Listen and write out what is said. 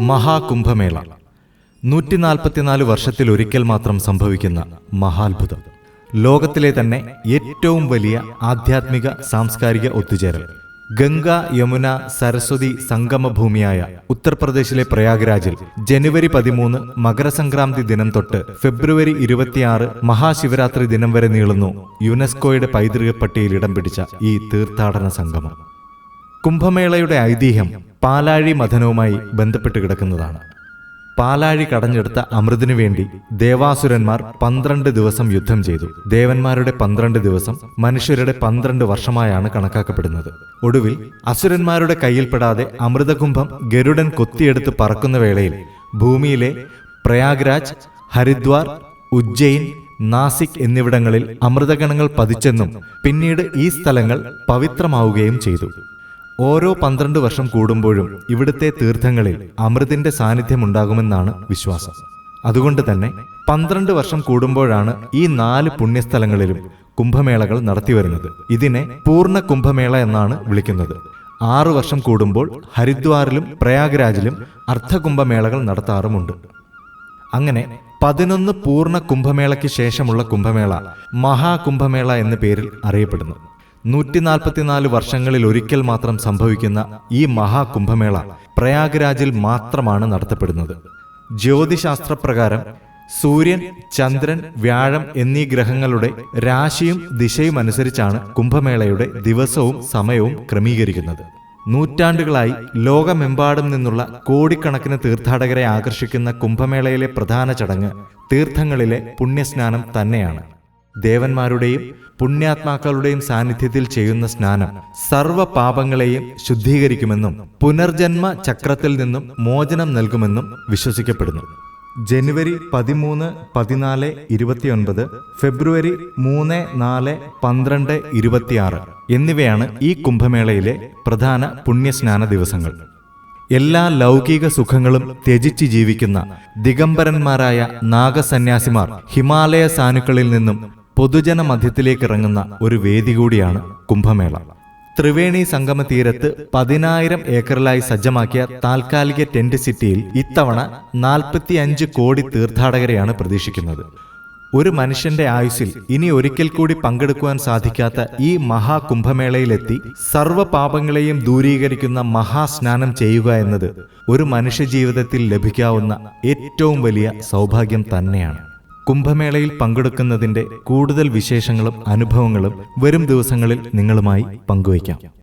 മഹാകുംഭമേള 144 വർഷത്തിലൊരിക്കൽ മാത്രം സംഭവിക്കുന്ന മഹാത്ഭുതം. ലോകത്തിലെ തന്നെ ഏറ്റവും വലിയ ആധ്യാത്മിക സാംസ്കാരിക ഒത്തുചേരൽ. ഗംഗ യമുന സരസ്വതി സംഗമഭൂമിയായ ഉത്തർപ്രദേശിലെ പ്രയാഗ്രാജിൽ ജനുവരി 13 മകരസംക്രാന്തി ദിനം തൊട്ട് ഫെബ്രുവരി 26 മഹാശിവരാത്രി ദിനം വരെ നീളുന്നു യുനെസ്കോയുടെ പൈതൃക പട്ടികയിൽ ഇടം പിടിച്ച ഈ തീർത്ഥാടന സംഗമം. കുംഭമേളയുടെ ഐതിഹ്യം പാലാഴി മഥനവുമായി ബന്ധപ്പെട്ട് കിടക്കുന്നതാണ്. പാലാഴി കടഞ്ഞെടുത്ത അമൃതിനു വേണ്ടി ദേവാസുരന്മാർ 12 ദിവസം യുദ്ധം ചെയ്തു. ദേവന്മാരുടെ 12 ദിവസം മനുഷ്യരുടെ 12 വർഷമായാണ് കണക്കാക്കപ്പെടുന്നത്. ഒടുവിൽ അസുരന്മാരുടെ കയ്യിൽപ്പെടാതെ അമൃതകുംഭം ഗരുഡൻ കൊത്തിയെടുത്ത് പറക്കുന്ന വേളയിൽ ഭൂമിയിലെ പ്രയാഗ്രാജ്, ഹരിദ്വാർ, ഉജ്ജയിൻ, നാസിക് എന്നിവിടങ്ങളിൽ അമൃതഗണങ്ങൾ പതിച്ചെന്നും പിന്നീട് ഈ സ്ഥലങ്ങൾ പവിത്രമാവുകയും ചെയ്തു. ഓരോ 12 വർഷം കൂടുമ്പോഴും ഇവിടുത്തെ തീർത്ഥങ്ങളിൽ അമൃതിന്റെ സാന്നിധ്യമുണ്ടാകുമെന്നാണ് വിശ്വാസം. അതുകൊണ്ട് തന്നെ 12 വർഷം കൂടുമ്പോഴാണ് ഈ 4 പുണ്യസ്ഥലങ്ങളിലും കുംഭമേളകൾ നടത്തിവരുന്നത്. ഇതിനെ പൂർണ്ണ കുംഭമേള എന്നാണ് വിളിക്കുന്നത്. 6 വർഷം കൂടുമ്പോൾ ഹരിദ്വാറിലും പ്രയാഗ്രാജിലും അർദ്ധകുംഭമേളകൾ നടത്താറുമുണ്ട്. അങ്ങനെ 11 പൂർണ്ണ കുംഭമേളയ്ക്ക് ശേഷമുള്ള കുംഭമേള മഹാകുംഭമേള എന്ന പേരിൽ അറിയപ്പെടുന്നു. 144 വർഷങ്ങളിൽ ഒരിക്കൽ മാത്രം സംഭവിക്കുന്ന ഈ മഹാകുംഭമേള പ്രയാഗ്രാജിൽ മാത്രമാണ് നടത്തപ്പെടുന്നത്. ജ്യോതിശാസ്ത്രപ്രകാരം സൂര്യൻ, ചന്ദ്രൻ, വ്യാഴം എന്നീ ഗ്രഹങ്ങളുടെ രാശിയും ദിശയും അനുസരിച്ചാണ് കുംഭമേളയുടെ ദിവസവും സമയവും ക്രമീകരിക്കുന്നത്. നൂറ്റാണ്ടുകളായി ലോകമെമ്പാടും നിന്നുള്ള കോടിക്കണക്കിന് തീർത്ഥാടകരെ ആകർഷിക്കുന്ന കുംഭമേളയിലെ പ്രധാന ചടങ്ങ് തീർത്ഥങ്ങളിലെ പുണ്യസ്നാനം തന്നെയാണ്. ദേവന്മാരുടെയും പുണ്യാത്മാക്കളുടെയും സാന്നിധ്യത്തിൽ ചെയ്യുന്ന സ്നാനം സർവ്വ പാപങ്ങളെയും ശുദ്ധീകരിക്കുമെന്നും പുനർജന്മ ചക്രത്തിൽ നിന്നും മോചനം നൽകുമെന്നും വിശ്വസിക്കപ്പെടുന്നു. ജനുവരി 13, 14, 29, ഫെബ്രുവരി 3, 4, 12, 26 എന്നിവയാണ് ഈ കുംഭമേളയിലെ പ്രധാന പുണ്യസ്നാന ദിവസങ്ങൾ. എല്ലാ ലൗകിക സുഖങ്ങളും ത്യജിച്ച് ജീവിക്കുന്ന ദിഗംബരന്മാരായ നാഗസന്യാസിമാർ ഹിമാലയ സാനുക്കളിൽ നിന്നും പൊതുജന മധ്യത്തിലേക്ക് ഇറങ്ങുന്ന ഒരു വേദി കൂടിയാണ് കുംഭമേള. ത്രിവേണി സംഗമ തീരത്ത് 10,000 ഏക്കറിലായി സജ്ജമാക്കിയ താൽക്കാലിക ടെന്റ് സിറ്റിയിൽ ഇത്തവണ 45 കോടി തീർത്ഥാടകരെയാണ് പ്രതീക്ഷിക്കുന്നത്. ഒരു മനുഷ്യന്റെ ആയുസ്സിൽ ഇനി ഒരിക്കൽ കൂടി പങ്കെടുക്കുവാൻ സാധിക്കാത്ത ഈ മഹാകുംഭമേളയിലെത്തി സർവ്വ പാപങ്ങളെയും ദൂരീകരിക്കുന്ന മഹാസ്നാനം ചെയ്യുക എന്നത് ഒരു മനുഷ്യജീവിതത്തിൽ ലഭിക്കാവുന്ന ഏറ്റവും വലിയ സൗഭാഗ്യം തന്നെയാണ്. കുംഭമേളയിൽ പങ്കെടുക്കുന്നതിന്റെ കൂടുതൽ വിശേഷങ്ങളും അനുഭവങ്ങളും വരും ദിവസങ്ങളിൽ നിങ്ങളുമായി പങ്കുവയ്ക്കാം.